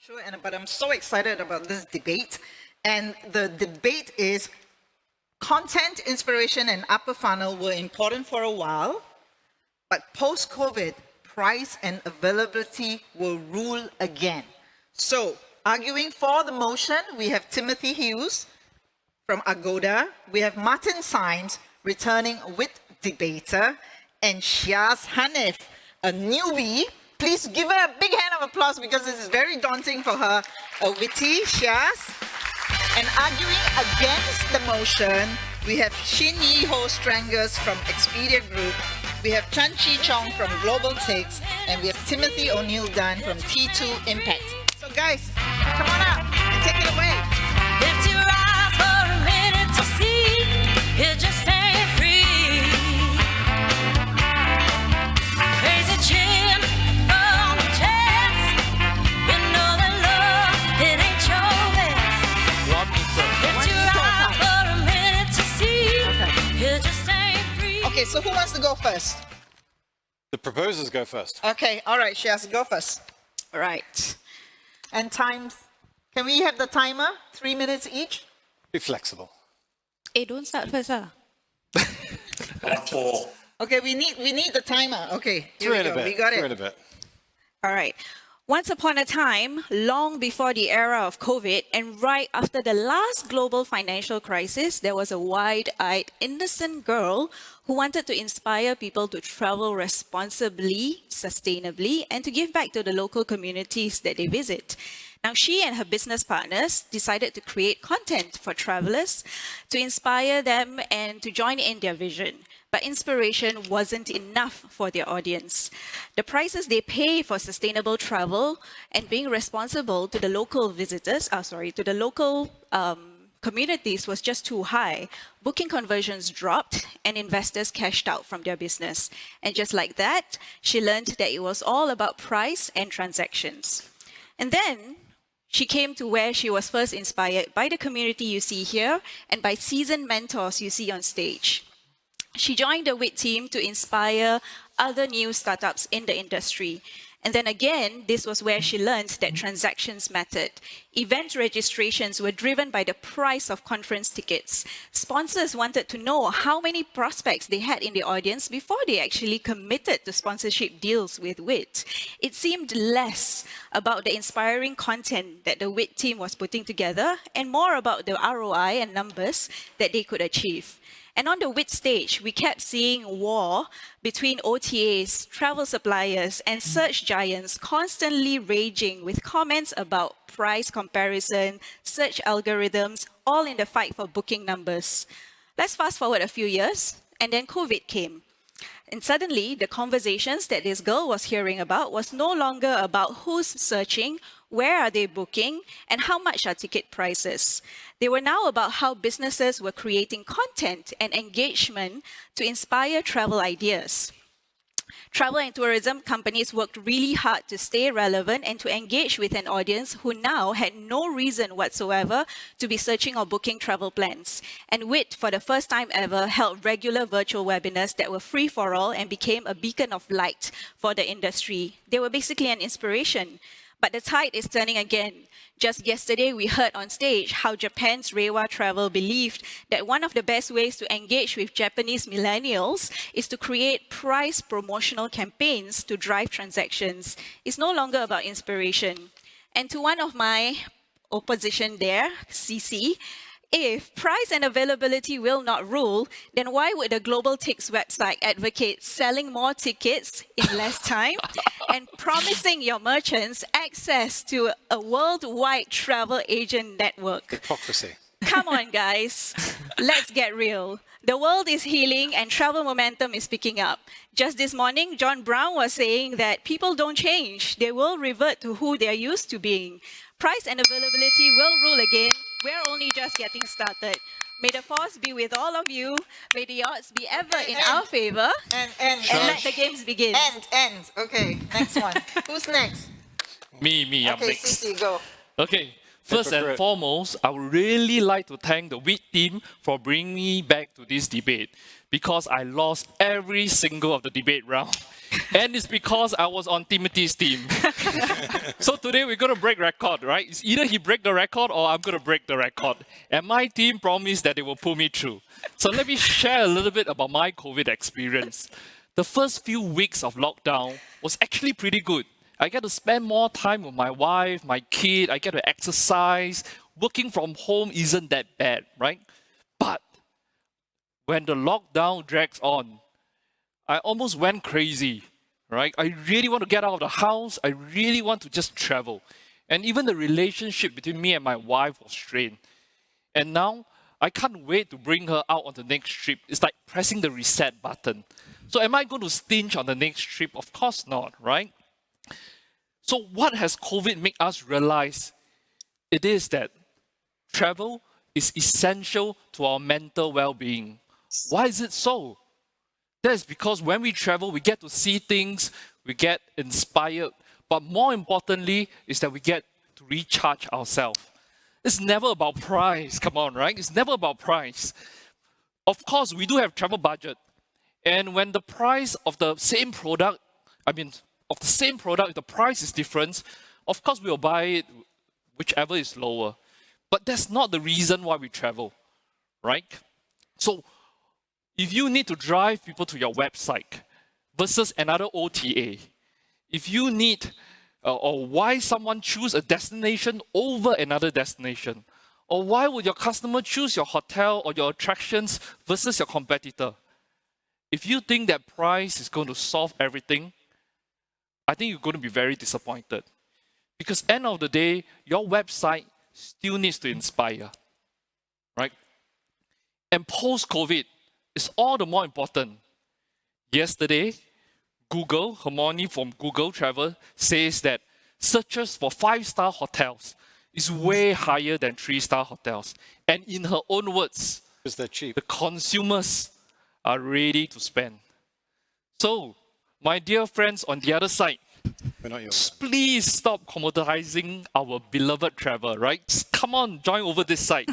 sure, but I'm so excited about this debate. And the debate is content, inspiration, and upper funnel were important for a while, but post-COVID, price and availability will rule again. So, arguing for the motion, we have Timothy Hughes from Agoda, we have Martin Symes returning with Debator, and Haniff, a newbie. Please give her a big hand of applause because this is very daunting for her. A WiTtie, Syaz. And arguing against the motion, we have Shyn Yee-Ho Strangas from Expedia Group, we have Chong from GlobalTix, and we have Timothy O'Neill Dunn from T2 Impact. So guys, come on up and take it away. Lift your eyes for a minute to see, it just ain't free. Raise your chin from the chest, you know that love, it ain't your best. Lift your eyes for a minute to see, it just ain't free. Okay, so who wants to go first? The proposers go first. Okay, all right, Syaz, go first. All right. And times, can we have the timer? 3 minutes each? Be flexible. Don't start first, ah. Okay, we need the timer. Okay, here Three we in a go. bit. We got Three it. in a bit. All right. Once upon a time, long before the era of COVID, and right after the last global financial crisis, there was a wide-eyed, innocent girl who wanted to inspire people to travel responsibly, sustainably, and to give back to the local communities that they visit. Now, she and her business partners decided to create content for travelers to inspire them and to join in their vision. But inspiration wasn't enough for their audience. The prices they pay for sustainable travel and being responsible to the local visitors, to the local communities was just too high. Booking conversions dropped and investors cashed out from their business. And just like that, she learned that it was all about price and transactions. And then she came to where she was first inspired by the community you see here and by seasoned mentors you see on stage. She joined the WiT team to inspire other new startups in the industry. And then again, this was where she learned that transactions mattered. Event registrations were driven by the price of conference tickets. Sponsors wanted to know how many prospects they had in the audience before they actually committed to sponsorship deals with WiT. It seemed less about the inspiring content that the WiT team was putting together and more about the ROI and numbers that they could achieve. And on the WiT stage, we kept seeing war between OTAs, travel suppliers, and search giants constantly raging with comments about price comparison, search algorithms, all in the fight for booking numbers. Let's fast forward a few years, and then COVID came. And suddenly, the conversations that this girl was hearing about was no longer about who's searching, where are they booking, and how much are ticket prices. They were now about how businesses were creating content and engagement to inspire travel ideas. Travel and tourism companies worked really hard to stay relevant and to engage with an audience who now had no reason whatsoever to be searching or booking travel plans. And WiT, for the first time ever, held regular virtual webinars that were free for all and became a beacon of light for the industry. They were basically an inspiration. But the tide is turning again. Just yesterday, we heard on stage how Japan's Reiwa Travel believed that one of the best ways to engage with Japanese millennials is to create price promotional campaigns to drive transactions. It's no longer about inspiration. And to one of my opposition there, CC, if price and availability will not rule, then why would the GlobalTix website advocate selling more tickets in less time and promising your merchants access to a worldwide travel agent network? Hypocrisy. Come on, guys. Let's get real. The world is healing and travel momentum is picking up. Just this morning, John Brown was saying that people don't change. They will revert to who they're used to being. Price and availability will rule again. We're only just getting started. May the force be with all of you. May the odds be ever in our favor. And let the games begin. Okay, next one. Who's next? Me, up Okay, next. Cici, go. Okay, First and Hypocrite. foremost, I would really like to thank the WiT team for bringing me back to this debate because I lost every single of the debate round. And it's because I was on Timothy's team. So today we're going to break record, right? It's either he break the record or I'm going to break the record. And my team promised that they will pull me through. So let me share a little bit about my COVID experience. The first few weeks of lockdown was actually pretty good. I get to spend more time with my wife, my kid, I get to exercise. Working from home isn't that bad, right? But when the lockdown drags on, I almost went crazy, right? I really want to get out of the house. I really want to just travel. And even the relationship between me and my wife was strained. And now, I can't wait to bring her out on the next trip. It's like pressing the reset button. So am I going to stinge on the next trip? Of course not, right? So what has COVID made us realize? It is that travel is essential to our mental well-being. Why is it so? That's because when we travel, we get to see things, we get inspired, but more importantly is that we get to recharge ourselves. It's never about price, come on, right? It's never about price. Of course, we do have travel budget. And when the price of the same product, if the price is different, of course we'll buy it whichever is lower. But that's not the reason why we travel, right? So, if you need to drive people to your website versus another OTA, if you need, or why someone choose a destination over another destination, or why would your customer choose your hotel or your attractions versus your competitor? If you think that price is going to solve everything, I think you're going to be very disappointed. Because end of the day, your website still needs to inspire, right? And post-COVID, it's all the more important. Yesterday, Google, Hermione from Google Travel, says that searches for 5-star hotels is way higher than 3-star hotels. And in her own words, Because they're cheap. the consumers are ready to spend. So, my dear friends on the other side, We're not yours. please stop commoditizing our beloved travel, right? Come on, join over this side.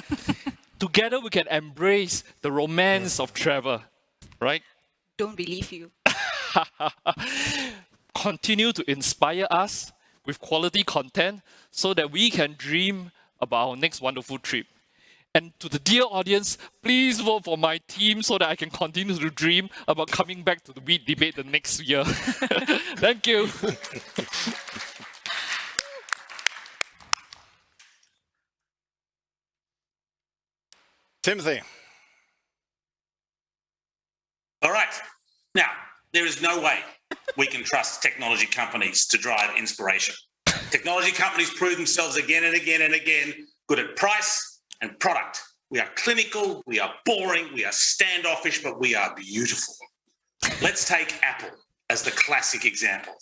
Together we can embrace the romance of travel, right? Don't believe you. Continue to inspire us with quality content so that we can dream about our next wonderful trip. And to the dear audience, please vote for my team so that I can continue to dream about coming back to the WiT debate the next year. Thank you. Timothy. All right. Now, there is no way we can trust technology companies to drive inspiration. Technology companies prove themselves again and again and again good at price and product. We are clinical, we are boring, we are standoffish, but we are beautiful. Let's take Apple as the classic example.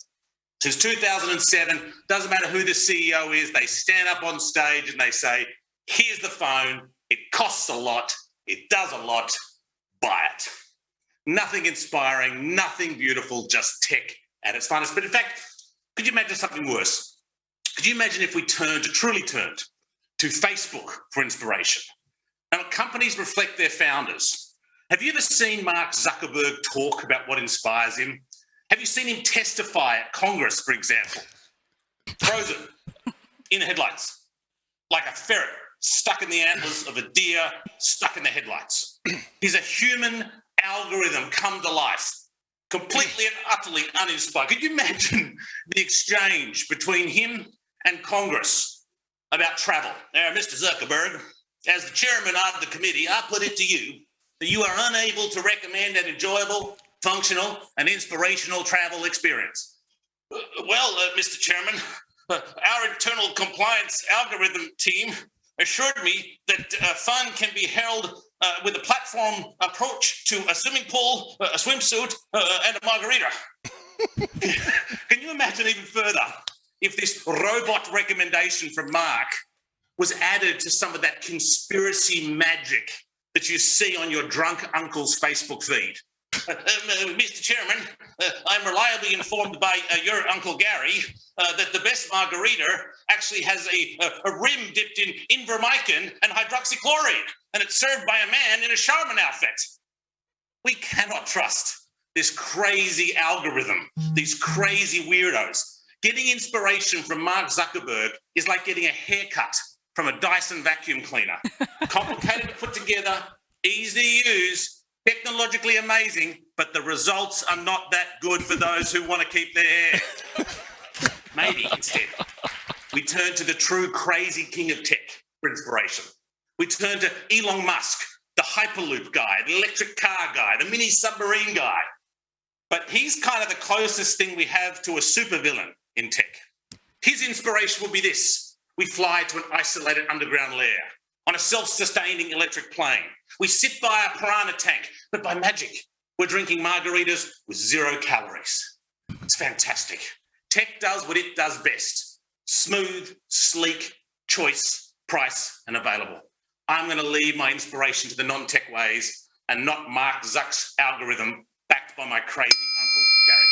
Since 2007, doesn't matter who the CEO is, they stand up on stage and they say, here's the phone, it costs a lot, it does a lot, buy it. Nothing inspiring, nothing beautiful, just tech at its finest. But in fact, could you imagine something worse? Could you imagine if we truly turned to Facebook for inspiration? Now, companies reflect their founders. Have you ever seen Mark Zuckerberg talk about what inspires him? Have you seen him testify at Congress, for example? Frozen, in the headlights, like a ferret stuck in the antlers of a deer, stuck in the headlights. He's a human algorithm come to life, completely and utterly uninspired. Could you imagine the exchange between him and Congress about travel? Mr. Zuckerberg, as the chairman of the committee, I put it to you that you are unable to recommend an enjoyable, functional, and inspirational travel experience. Well, Mr. Chairman, our internal compliance algorithm team assured me that fun can be held with a platform approach to a swimming pool, a swimsuit, and a margarita. Can you imagine even further if this robot recommendation from Mark was added to some of that conspiracy magic that you see on your drunk uncle's Facebook feed? Mr. Chairman, I'm reliably informed by your Uncle Gary that the best margarita actually has a rim dipped in invermicin and hydroxychloride, and it's served by a man in a Charmin outfit. We cannot trust this crazy algorithm, these crazy weirdos. Getting inspiration from Mark Zuckerberg is like getting a haircut from a Dyson vacuum cleaner. Complicated to put together, easy to use, technologically amazing, but the results are not that good for those who want to keep their hair. Maybe instead, we turn to the true crazy king of tech for inspiration. We turn to Elon Musk, the Hyperloop guy, the electric car guy, the mini submarine guy. But he's kind of the closest thing we have to a supervillain in tech. His inspiration will be this. We fly to an isolated underground lair on a self-sustaining electric plane. We sit by a piranha tank, but by magic, we're drinking margaritas with 0 calories. It's fantastic. Tech does what it does best. Smooth, sleek, choice, price, and available. I'm going to leave my inspiration to the non-tech ways and not Mark Zuck's algorithm backed by my crazy Uncle Gary.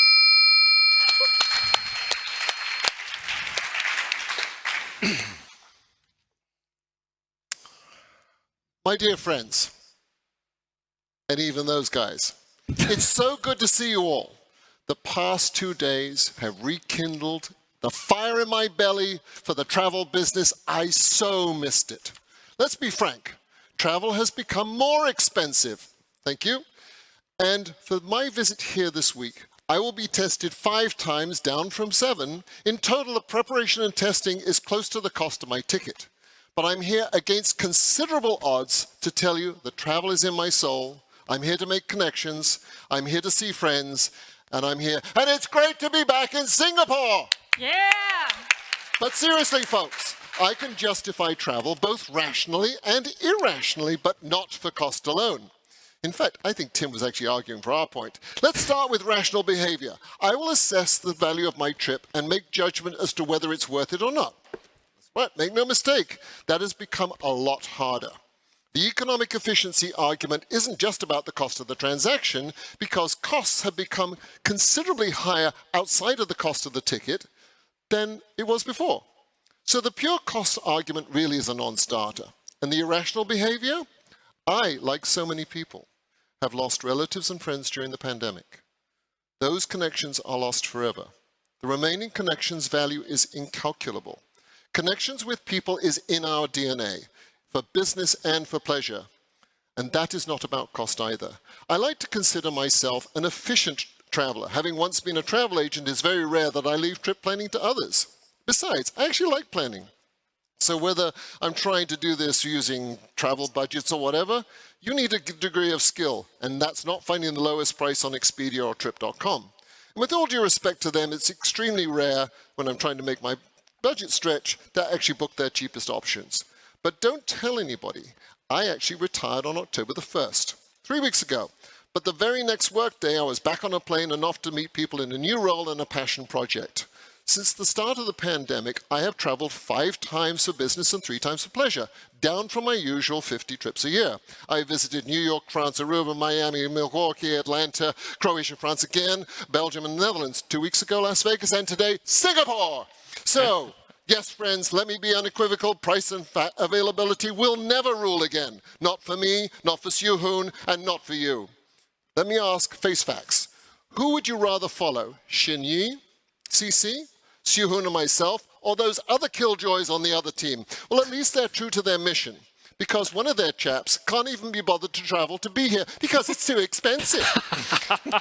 My dear friends, and even those guys, it's so good to see you all. The past 2 days have rekindled the fire in my belly for the travel business. I so missed it. Let's be frank, travel has become more expensive. Thank you. And for my visit here this week, I will be tested 5 times, down from 7. In total, the preparation and testing is close to the cost of my ticket. But I'm here against considerable odds to tell you that travel is in my soul. I'm here to make connections. I'm here to see friends. And I'm here. And it's great to be back in Singapore. Yeah. But seriously, folks, I can justify travel both rationally and irrationally, but not for cost alone. In fact, I think Tim was actually arguing for our point. Let's start with rational behavior. I will assess the value of my trip and make judgment as to whether it's worth it or not. But make no mistake, that has become a lot harder. The economic efficiency argument isn't just about the cost of the transaction, because costs have become considerably higher outside of the cost of the ticket than it was before. So the pure cost argument really is a non-starter. And the irrational behavior? I, like so many people, have lost relatives and friends during the pandemic. Those connections are lost forever. The remaining connections value is incalculable. Connections with people is in our DNA, for business and for pleasure. And that is not about cost either. I like to consider myself an efficient traveler. Having once been a travel agent, it's very rare that I leave trip planning to others. Besides, I actually like planning. So whether I'm trying to do this using travel budgets or whatever, you need a degree of skill, and that's not finding the lowest price on Expedia or Trip.com. And with all due respect to them, it's extremely rare when I'm trying to make my budget stretch to actually book their cheapest options. But don't tell anybody. I actually retired on October the 1st, 3 weeks ago. But the very next workday, I was back on a plane and off to meet people in a new role and a passion project. Since the start of the pandemic, I have traveled 5 times for business and 3 times for pleasure, down from my usual 50 trips a year. I visited New York, France, Aruba, Miami, Milwaukee, Atlanta, Croatia, France again, Belgium and the Netherlands. 2 weeks ago, Las Vegas, and today, Singapore. So, yes, friends, let me be unequivocal. Price and availability will never rule again. Not for me, not for Siew, Hoon, and not for you. Let me ask, face facts. Who would you rather follow? Shyn, CC, Siew, Hoon, and myself, or those other killjoys on the other team? Well, at least they're true to their mission, because one of their chaps can't even be bothered to travel to be here because it's too expensive.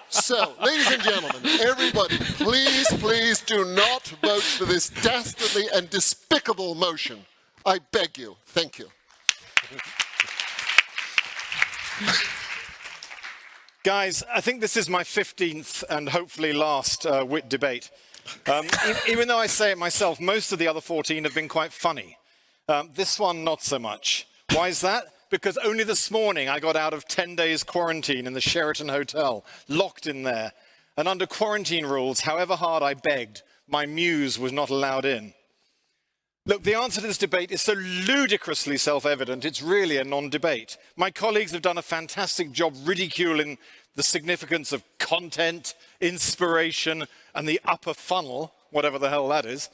So, ladies and gentlemen, everybody, please, please do not vote for this dastardly and despicable motion. I beg you. Thank you. Guys, I think this is my 15th and hopefully last WiT debate. Even though I say it myself, most of the other 14 have been quite funny. This one, not so much. Why is that? Because only this morning I got out of 10 days quarantine in the Sheraton Hotel, locked in there. And under quarantine rules, however hard I begged, my muse was not allowed in. Look, the answer to this debate is so ludicrously self-evident, it's really a non-debate. My colleagues have done a fantastic job ridiculing the significance of content, inspiration, and the upper funnel, whatever the hell that is.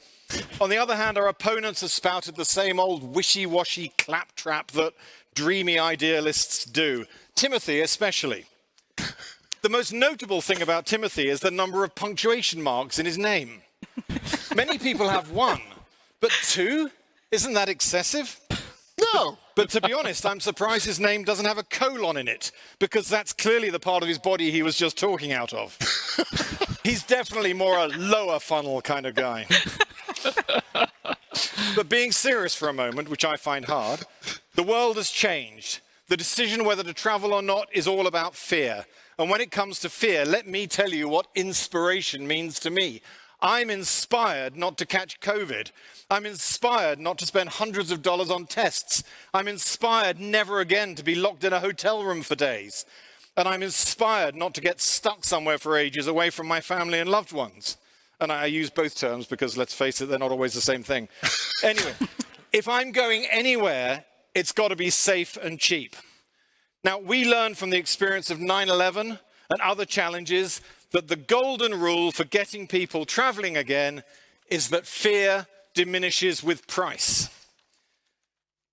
On the other hand, our opponents have spouted the same old wishy-washy claptrap that dreamy idealists do, Timothy especially. The most notable thing about Timothy is the number of punctuation marks in his name. Many people have 1, but 2? Isn't that excessive? No. But to be honest, I'm surprised his name doesn't have a colon in it, because that's clearly the part of his body he was just talking out of. He's definitely more a lower funnel kind of guy. But being serious for a moment, which I find hard, the world has changed. The decision whether to travel or not is all about fear. And when it comes to fear, let me tell you what inspiration means to me. I'm inspired not to catch COVID. I'm inspired not to spend hundreds of dollars on tests. I'm inspired never again to be locked in a hotel room for days. And I'm inspired not to get stuck somewhere for ages away from my family and loved ones. And I use both terms because, let's face it, they're not always the same thing. Anyway, if I'm going anywhere, it's got to be safe and cheap. Now, we learned from the experience of 9/11 and other challenges that the golden rule for getting people traveling again is that fear diminishes with price.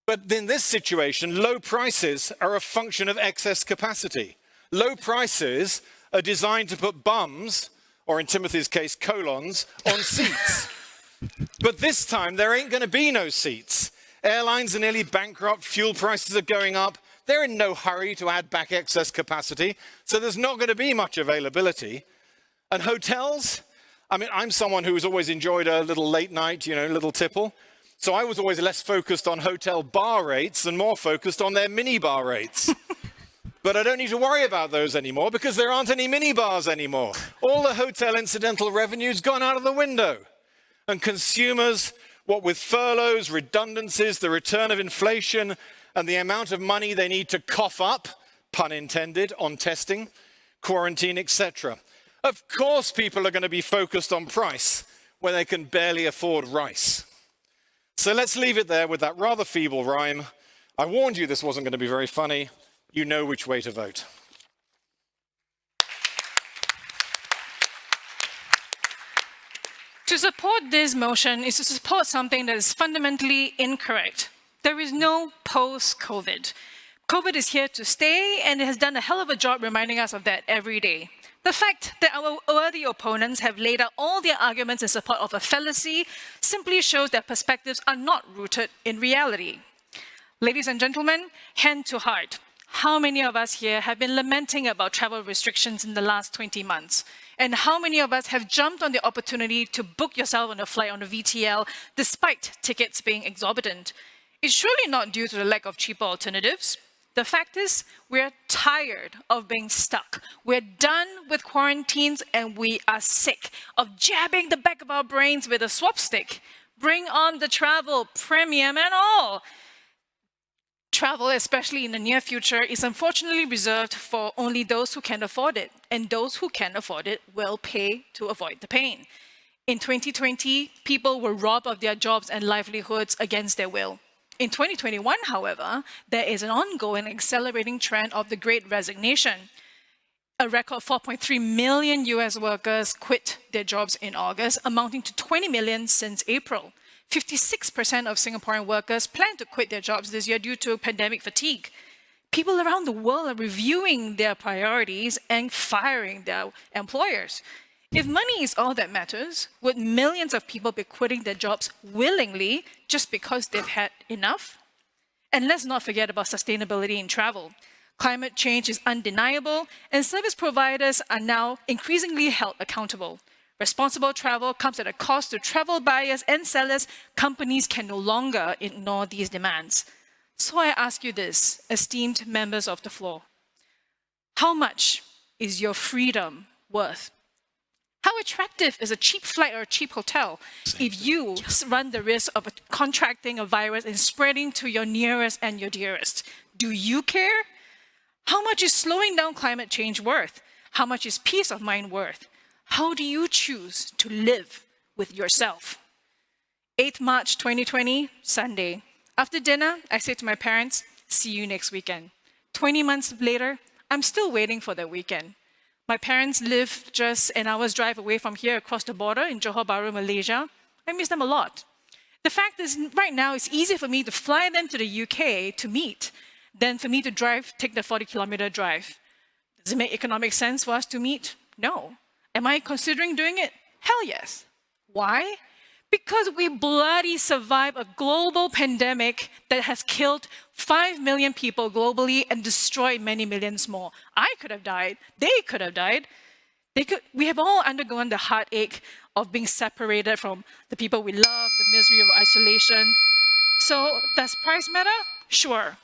But in this situation, low prices are a function of excess capacity. Low prices are designed to put bums, or in Timothy's case, colons, on seats. But this time, there ain't going to be no seats. Airlines are nearly bankrupt, fuel prices are going up. They're in no hurry to add back excess capacity, so there's not going to be much availability. And hotels, I mean, I'm someone who's always enjoyed a little late night, you know, little tipple. So I was always less focused on hotel bar rates and more focused on their mini bar rates. But I don't need to worry about those anymore because there aren't any mini bars anymore. All the hotel incidental revenue's gone out of the window. And consumers, what with furloughs, redundancies, the return of inflation, and the amount of money they need to cough up, pun intended, on testing, quarantine, etc. Of course people are going to be focused on price when they can barely afford rice. So let's leave it there with that rather feeble rhyme. I warned you this wasn't going to be very funny. You know which way to vote. To support this motion is to support something that is fundamentally incorrect. There is no post-COVID. COVID is here to stay, and it has done a hell of a job reminding us of that every day. The fact that our worthy opponents have laid out all their arguments in support of a fallacy simply shows their perspectives are not rooted in reality. Ladies and gentlemen, hand to heart. How many of us here have been lamenting about travel restrictions in the last 20 months? And how many of us have jumped on the opportunity to book yourself on a flight on a VTL despite tickets being exorbitant? It's surely not due to the lack of cheaper alternatives. The fact is, we're tired of being stuck. We're done with quarantines and we are sick of jabbing the back of our brains with a swap stick. Bring on the travel, premium and all. Travel, especially in the near future, is unfortunately reserved for only those who can afford it. And those who can afford it will pay to avoid the pain. In 2020, people were robbed of their jobs and livelihoods against their will. In 2021, however, there is an ongoing accelerating trend of the Great Resignation. A record 4.3 million US workers quit their jobs in August, amounting to 20 million since April. 56% of Singaporean workers plan to quit their jobs this year due to pandemic fatigue. People around the world are reviewing their priorities and firing their employers. If money is all that matters, would millions of people be quitting their jobs willingly just because they've had enough? And let's not forget about sustainability in travel. Climate change is undeniable, and service providers are now increasingly held accountable. Responsible travel comes at a cost to travel buyers and sellers. Companies can no longer ignore these demands. So I ask you this, esteemed members of the floor. How much is your freedom worth? How attractive is a cheap flight or a cheap hotel if you run the risk of contracting a virus and spreading to your nearest and your dearest? Do you care? How much is slowing down climate change worth? How much is peace of mind worth? How do you choose to live with yourself? 8th March 2020, Sunday. After dinner, I said to my parents, see you next weekend. 20 months later, I'm still waiting for the weekend. My parents live just an hour's drive away from here across the border in Johor Bahru, Malaysia. I miss them a lot. The fact is, right now, it's easier for me to fly them to the UK to meet than for me to take the 40-kilometer drive. Does it make economic sense for us to meet? No. Am I considering doing it? Hell yes. Why? Because we bloody survived a global pandemic that has killed 5 million people globally and destroyed many millions more. I could have died. They could have died. We have all undergone the heartache of being separated from the people we love, the misery of isolation. So does price matter? Sure.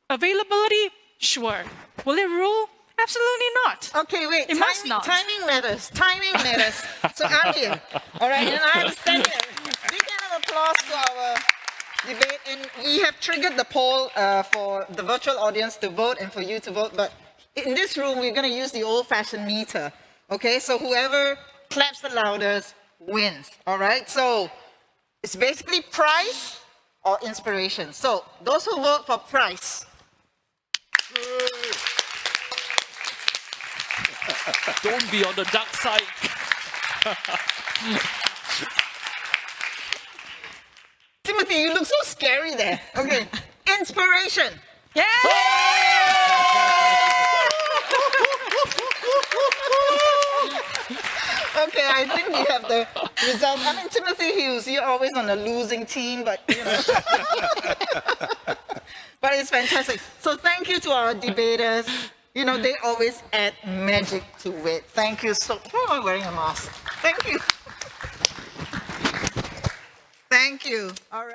Availability? Sure. Will it rule? Absolutely not. Okay, wait. It must not. Timing matters. Timing matters. So I'm here. All right, and I understand here. Big round of applause to our debate. And we have triggered the poll for the virtual audience to vote and for you to vote. But in this room, we're going to use the old-fashioned meter. Okay, so whoever claps the loudest wins. All right, so it's basically price or inspiration. So those who vote for price. Don't be on the dark side. Timothy, you look so scary there. Okay, inspiration. Yeah! Okay, I think we have the result. I mean, Timothy Hughes, you're always on the losing team, but you know. But it's fantastic. So thank you to our debaters. You know, they always add magic to it. Thank you so. Why am I wearing a mask? Thank you. Thank you. All right.